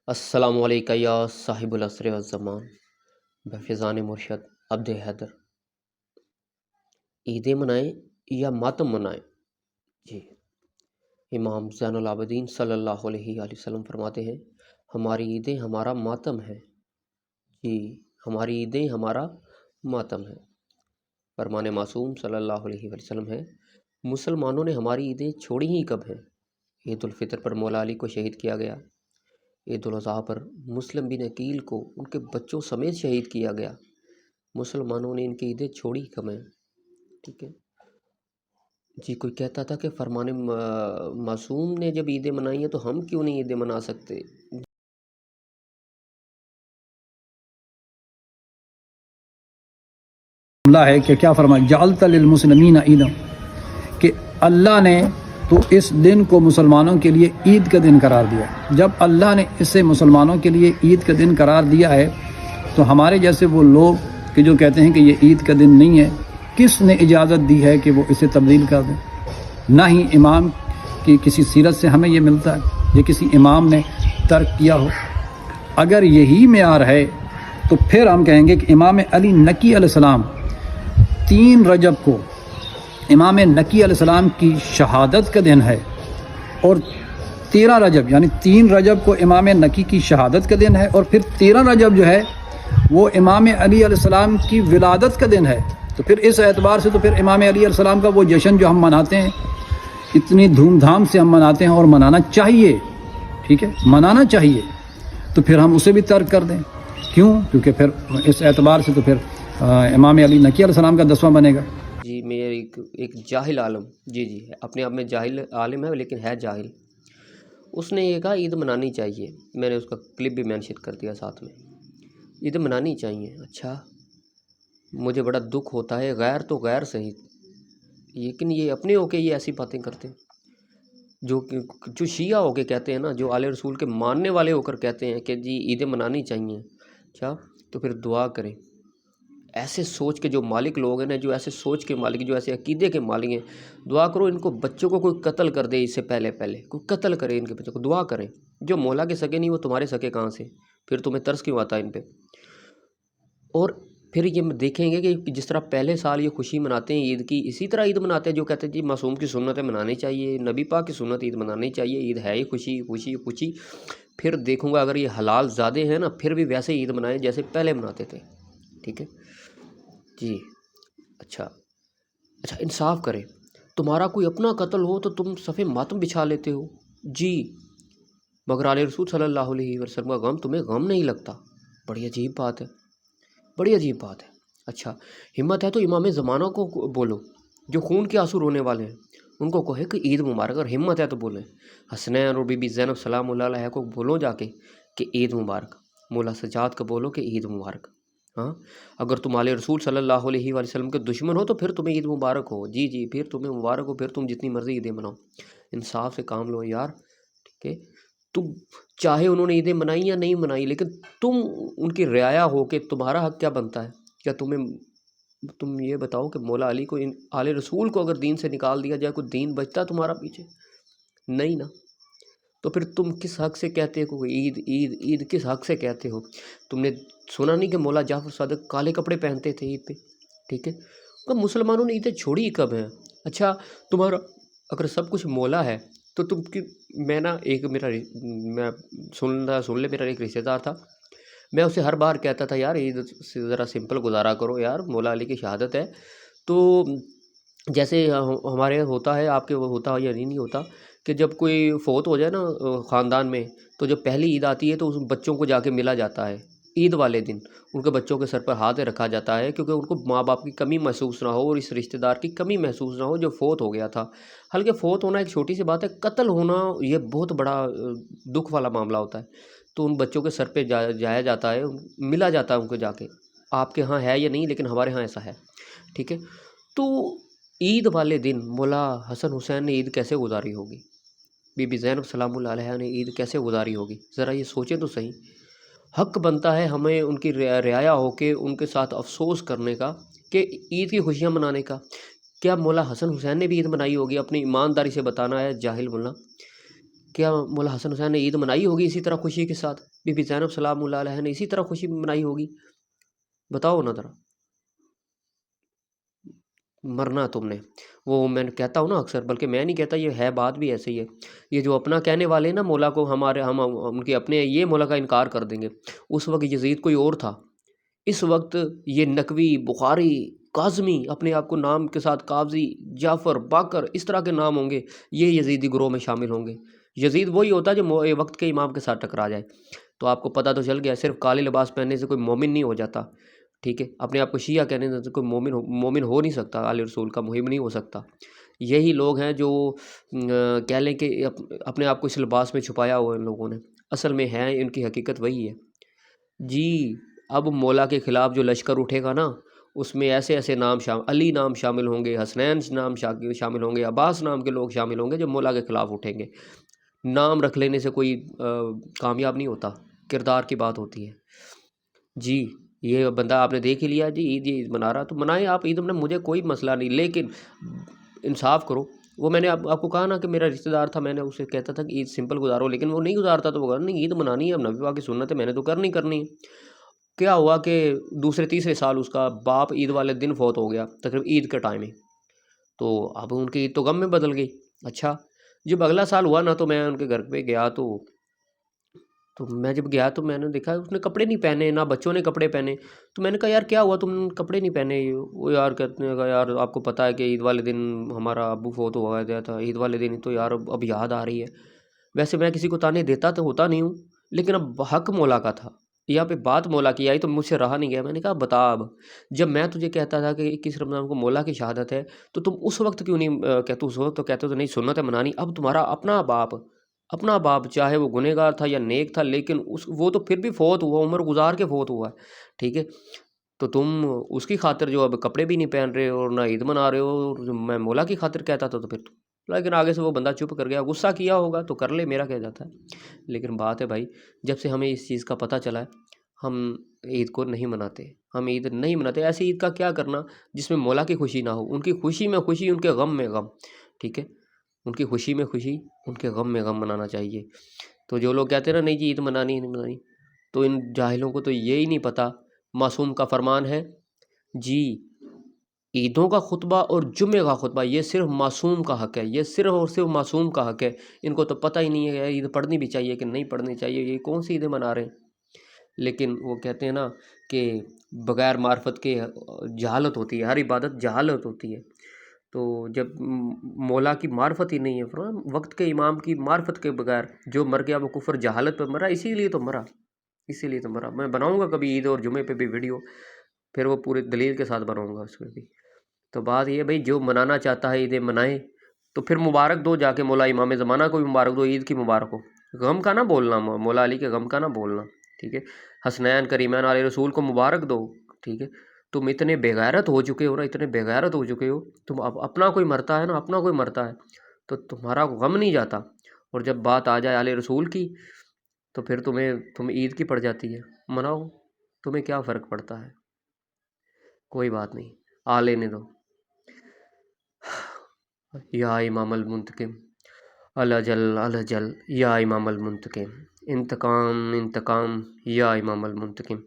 السلام علیکم یا صاحب العصر والزمان بفیضان مرشد عبد حیدر۔ عیدیں منائیں یا ماتم منائیں؟ جی، امام زین العابدین صلی اللہ علیہ وآلہ وسلم فرماتے ہیں ہماری عیدیں ہمارا ماتم ہے۔ جی، ہماری عیدیں ہمارا ماتم ہے۔ فرمان معصوم صلی اللہ علیہ وآلہ وسلم ہے مسلمانوں نے ہماری عیدیں چھوڑی ہی کب ہیں؟ عید الفطر پر مولا علی کو شہید کیا گیا، عید الاضحیٰ پر مسلم بن عقیل کو ان کے بچوں سمیت شہید کیا گیا۔ مسلمانوں نے ان کی عیدیں چھوڑی کم ہیں۔ ٹھیک ہے جی، کوئی کہتا تھا کہ فرمان معصوم نے جب عیدیں منائی ہیں تو ہم کیوں نہیں عیدیں منا سکتے؟ جملہ ہے کہ کیا فرمایا جعلت للمسلمین عیدا، کہ اللہ نے تو اس دن کو مسلمانوں کے لیے عید کا دن قرار دیا۔ جب اللہ نے اسے مسلمانوں کے لیے عید کا دن قرار دیا ہے تو ہمارے جیسے وہ لوگ کہ جو کہتے ہیں کہ یہ عید کا دن نہیں ہے، کس نے اجازت دی ہے کہ وہ اسے تبدیل کر دیں؟ نہ ہی امام کی کسی سیرت سے ہمیں یہ ملتا ہے، یہ کسی امام نے ترک کیا ہو۔ اگر یہی معیار ہے تو پھر ہم کہیں گے کہ امام علی نقی علیہ السلام 3 رجب کو امام نقی علیہ السلام کی شہادت کا دن ہے، اور 13 رجب یعنی 3 رجب کو امام نقی کی شہادت کا دن ہے، اور پھر 13 رجب جو ہے وہ امام علی علیہ السلام کی ولادت کا دن ہے۔ تو پھر اس اعتبار سے تو پھر امام علی علیہ السلام کا وہ جشن جو ہم مناتے ہیں اتنی دھوم دھام سے ہم مناتے ہیں اور منانا چاہیے، ٹھیک ہے، منانا چاہیے، تو پھر ہم اسے بھی ترک کر دیں؟ کیوں؟ کیونکہ پھر اس اعتبار سے تو پھر امام علی نقی علیہ السلام کا 10واں بنے گا۔ جی، میں ایک جاہل عالم، جی اپنے آپ میں جاہل عالم ہے لیکن ہے جاہل، اس نے یہ کہا عید منانی چاہیے۔ میں نے اس کا کلپ بھی مینشن کر دیا ساتھ میں، عید منانی چاہیے۔ اچھا، مجھے بڑا دکھ ہوتا ہے، غیر تو غیر صحیح، لیکن یہ اپنے ہو کے یہ ایسی باتیں کرتے ہیں جو شیعہ ہو کے کہتے ہیں نا، جو آل رسول کے ماننے والے ہو کر کہتے ہیں کہ جی عیدیں منانی چاہیے۔ اچھا، تو پھر دعا کریں۔ ایسے سوچ کے جو مالک لوگ ہیں نا، جو ایسے سوچ کے مالک، جو ایسے عقیدے کے مالک ہیں، دعا کرو ان کو بچوں کو کوئی قتل کر دے، اس سے پہلے کوئی قتل کرے ان کے بچوں کو، دعا کریں۔ جو مولا کے سکے نہیں وہ تمہارے سکے کہاں سے؟ پھر تمہیں ترس کیوں آتا ہے ان پہ؟ اور پھر یہ دیکھیں گے کہ جس طرح پہلے سال یہ خوشی مناتے ہیں عید کی، اسی طرح عید مناتے ہیں جو کہتے ہیں جی معصوم کی سنتیں منانی چاہیے، نبی پاک کی سنت عید منانی چاہیے، عید ہے ہی خوشی خوشی خوشی۔ پھر دیکھوں گا اگر یہ حلال زیادہ ہیں نا، پھر بھی ویسے عید منائیں جیسے پہلے مناتے تھے۔ ٹھیک ہے جی، اچھا انصاف کریں۔ تمہارا کوئی اپنا قتل ہو تو تم صفِ ماتم بچھا لیتے ہو جی، مگر آل رسول صلی اللہ علیہ وسلم کا غم تمہیں غم نہیں لگتا۔ بڑی عجیب بات ہے، بڑی عجیب بات ہے۔ اچھا، ہمت ہے تو امام زمانہ کو بولو جو خون کے آنسو رونے والے ہیں، ان کو کہے کہ عید مبارک، اور ہمت ہے تو بولیں۔ حسنین اور بی بی زینب سلام اللہ علیہ کو بولو جا کے کہ عید مبارک، مولا سجاد کو بولو کہ عید مبارک۔ ہاں، اگر تم آل رسول صلی اللہ علیہ وآلہ وسلم کے دشمن ہو تو پھر تمہیں عید مبارک ہو، جی پھر تمہیں مبارک ہو، پھر تم جتنی مرضی عیدیں مناؤ۔ انصاف سے کام لو یار، ٹھیک ہے؟ تم چاہے انہوں نے عیدیں منائی یا نہیں منائی، لیکن تم ان کی رعایا ہو کے تمہارا حق کیا بنتا ہے؟ کیا تم یہ بتاؤ کہ مولا علی کو، آل رسول کو اگر دین سے نکال دیا جائے، کوئی دین بچتا تمہارا پیچھے؟ نہیں نا، تو پھر تم کس حق سے کہتے ہو کہ عید عید عید؟ کس حق سے کہتے ہو؟ تم نے سنا نہیں کہ مولا جعفر صادق کالے کپڑے پہنتے تھے عید پہ؟ ٹھیک ہے، تو مسلمانوں نے عیدیں چھوڑی کب ہیں؟ اچھا، تمہارا اگر سب کچھ مولا ہے تو تم کی، میں سن لے، میرا ایک رشتہ دار تھا، میں اسے ہر بار کہتا تھا یار عید ذرا سمپل گزارا کرو یار، مولا علی کی شہادت ہے۔ تو جیسے ہمارے ہوتا ہے، آپ کے وہ ہوتا یا نہیں ہوتا کہ جب کوئی فوت ہو جائے نا خاندان میں، تو جب پہلی عید آتی ہے تو اس بچوں کو جا کے ملا جاتا ہے، عید والے دن ان کے بچوں کے سر پر ہاتھ رکھا جاتا ہے، کیونکہ ان کو ماں باپ کی کمی محسوس نہ ہو اور اس رشتہ دار کی کمی محسوس نہ ہو جو فوت ہو گیا تھا۔ حالانکہ فوت ہونا ایک چھوٹی سی بات ہے، قتل ہونا یہ بہت بڑا دکھ والا معاملہ ہوتا ہے۔ تو ان بچوں کے سر پہ جایا جاتا ہے، ملا جاتا ہے ان کو جا کے۔ آپ کے ہاں ہے یا نہیں، لیکن ہمارے ہاں ایسا ہے، ٹھیک ہے؟ تو عید والے دن مولا حسن حسین نے عید کیسے گزاری ہوگی؟ بی بی زینب سلام اللہ علیہ نے عید کیسے گزاری ہوگی؟ ذرا یہ سوچیں تو صحیح۔ حق بنتا ہے ہمیں ان کی رعایا ہو کے ان کے ساتھ افسوس کرنے کا، کہ عید کی خوشیاں منانے کا۔ کیا مولا حسن حسین نے بھی عید منائی ہوگی؟ اپنی ایمانداری سے بتانا ہے جاہل ملا، کیا مولا حسن حسین نے عید منائی ہوگی اسی طرح خوشی کے ساتھ؟ بی بی زینب سلام اللہ علیہ نے اسی طرح خوشی منائی ہوگی؟ بتاؤ نا ذرا. مرنا تم نے. وہ میں کہتا ہوں نا اکثر، بلکہ میں نہیں کہتا، یہ ہے بات بھی ایسے ہی ہے. یہ جو اپنا کہنے والے ہیں نا مولا کو، ہم ان کے اپنے یہ مولا کا انکار کر دیں گے. اس وقت یزید کوئی اور تھا، اس وقت یہ نقوی، بخاری، کاظمی، اپنے آپ کو نام کے ساتھ قاضی، جعفر، باقر، اس طرح کے نام ہوں گے، یہ یزیدی گروہ میں شامل ہوں گے. یزید وہی ہوتا ہے جو وقت کے امام کے ساتھ ٹکرا جائے. تو آپ کو پتہ تو چل گیا، صرف کالے لباس پہننے سے کوئی مومن نہیں ہو جاتا. ٹھیک ہے، اپنے آپ کو شیعہ کہنے سے کوئی مومن ہو نہیں سکتا، آل رسول کا محب نہیں ہو سکتا. یہی لوگ ہیں جو کہہ لیں کہ اپنے آپ کو اس لباس میں چھپایا ہوا ان لوگوں نے، اصل میں ہے ان کی حقیقت وہی ہے. جی اب مولا کے خلاف جو لشکر اٹھے گا نا، اس میں ایسے ایسے نام علی نام شامل ہوں گے، حسنین نام شامل ہوں گے، عباس نام کے لوگ شامل ہوں گے جو مولا کے خلاف اٹھیں گے. نام رکھ لینے سے کوئی کامیاب نہیں ہوتا، کردار کی بات ہوتی ہے. جی یہ بندہ آپ نے دیکھ ہی لیا جی، عید منا رہا تو منائیں آپ عید میں، مجھے کوئی مسئلہ نہیں، لیکن انصاف کرو. وہ میں نے آپ کو کہا نا کہ میرا رشتہ دار تھا، میں نے اسے کہتا تھا کہ عید سمپل گزارو، لیکن وہ نہیں گزارتا. تو وہ کہا نہیں عید منانی ہے، اب نبی پاک کی سنت ہے، میں نے تو کرنی ہے. کیا ہوا کہ دوسرے تیسرے سال اس کا باپ عید والے دن فوت ہو گیا، تقریباً عید کے ٹائم میں. تو اب ان کی عید تو غم میں بدل گئی. اچھا جب اگلا سال ہوا نا، تو میں ان کے گھر پہ گیا، تو میں جب گیا تو میں نے دیکھا اس نے کپڑے نہیں پہنے، نہ بچوں نے کپڑے پہنے. تو میں نے کہا یار کیا ہوا تم نے کپڑے نہیں پہنے؟ وہ یار کہتے ہیں یار آپ کو پتہ ہے کہ عید والے دن ہمارا ابو فوت ہوا گیا تھا، عید والے دن تو یار اب یاد آ رہی ہے. ویسے میں کسی کو تانے دیتا تو ہوتا نہیں ہوں، لیکن اب حق مولا کا تھا، یہاں پہ بات مولا کی آئی تو مجھ سے رہا نہیں گیا. میں نے کہا بتا، اب جب میں تجھے کہتا تھا کہ 21 رمضان کو مولا کی شہادت ہے، تو تم اس وقت کیوں نہیں کہتے؟ اس وقت تو کہتے تو نہیں سنت ہے منانی. اب تمہارا اپنا باپ چاہے وہ گنہگار تھا یا نیک تھا، لیکن وہ تو پھر بھی فوت ہوا، عمر گزار کے فوت ہوا ہے. ٹھیک ہے، تو تم اس کی خاطر جو اب کپڑے بھی نہیں پہن رہے اور نہ عید منا رہے ہو. میں مولا کی خاطر کہتا تھا تو پھر لیکن آگے سے وہ بندہ چپ کر گیا. غصہ کیا ہوگا تو کر لے، میرا کہہ جاتا ہے. لیکن بات ہے بھائی، جب سے ہمیں اس چیز کا پتہ چلا ہے، ہم عید کو نہیں مناتے. ہم عید نہیں مناتے. ایسی عید کا کیا کرنا جس میں مولا کی خوشی نہ ہو؟ ان کی خوشی میں خوشی، ان کے غم میں غم. ٹھیک ہے، ان کی خوشی میں خوشی، ان کے غم میں غم منانا چاہیے. تو جو لوگ کہتے ہیں نا نہیں جی عید منانی نہیں منانی، تو ان جاہلوں کو تو یہی نہیں پتہ. معصوم کا فرمان ہے جی، عیدوں کا خطبہ اور جمعے کا خطبہ یہ صرف معصوم کا حق ہے، یہ صرف اور صرف معصوم کا حق ہے. ان کو تو پتہ ہی نہیں ہے عید پڑھنی بھی چاہیے کہ نہیں پڑھنی چاہیے، یہ کون سی عیدیں منا رہے ہیں. لیکن وہ کہتے ہیں نا کہ بغیر معرفت کے جہالت ہوتی ہے، ہر عبادت جہالت ہوتی ہے. تو جب مولا کی معرفت ہی نہیں ہے، وقت کے امام کی معرفت کے بغیر جو مر گیا وہ کفر جہالت پہ مرا. اسی لیے تو مرا. میں بناؤں گا کبھی عید اور جمعے پہ بھی ویڈیو، پھر وہ پورے دلیل کے ساتھ بناؤں گا اس میں بھی. تو بات یہ بھائی، جو منانا چاہتا ہے عیدیں منائے، تو پھر مبارک دو جا کے مولا امام زمانہ کو بھی مبارک دو، عید کی مبارک ہو. غم کا نہ بولنا، مولا علی کے غم کا نہ بولنا. ٹھیک ہے، حسنین کریمین علیہ رسول کو مبارک دو. ٹھیک ہے، تم اتنے بےغیرت ہو چکے ہو نا، اتنے بےغیرت ہو چکے ہو. تم اپنا کوئی مرتا ہے نا، اپنا کوئی مرتا ہے تو تمہارا غم نہیں جاتا، اور جب بات آ جائے علیہ رسول کی تو پھر تم عید کی پڑ جاتی ہے. مناؤ، تمہیں کیا فرق پڑتا ہے؟ کوئی بات نہیں، آ لینے دو. یا امام المنتقم الجل الجل، یا امام المنتقم انتقام، یا امام المنتقم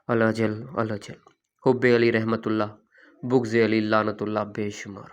الجل الجل. حب علی رحمت اللہ، بغض علی لعنت اللہ بے شمار.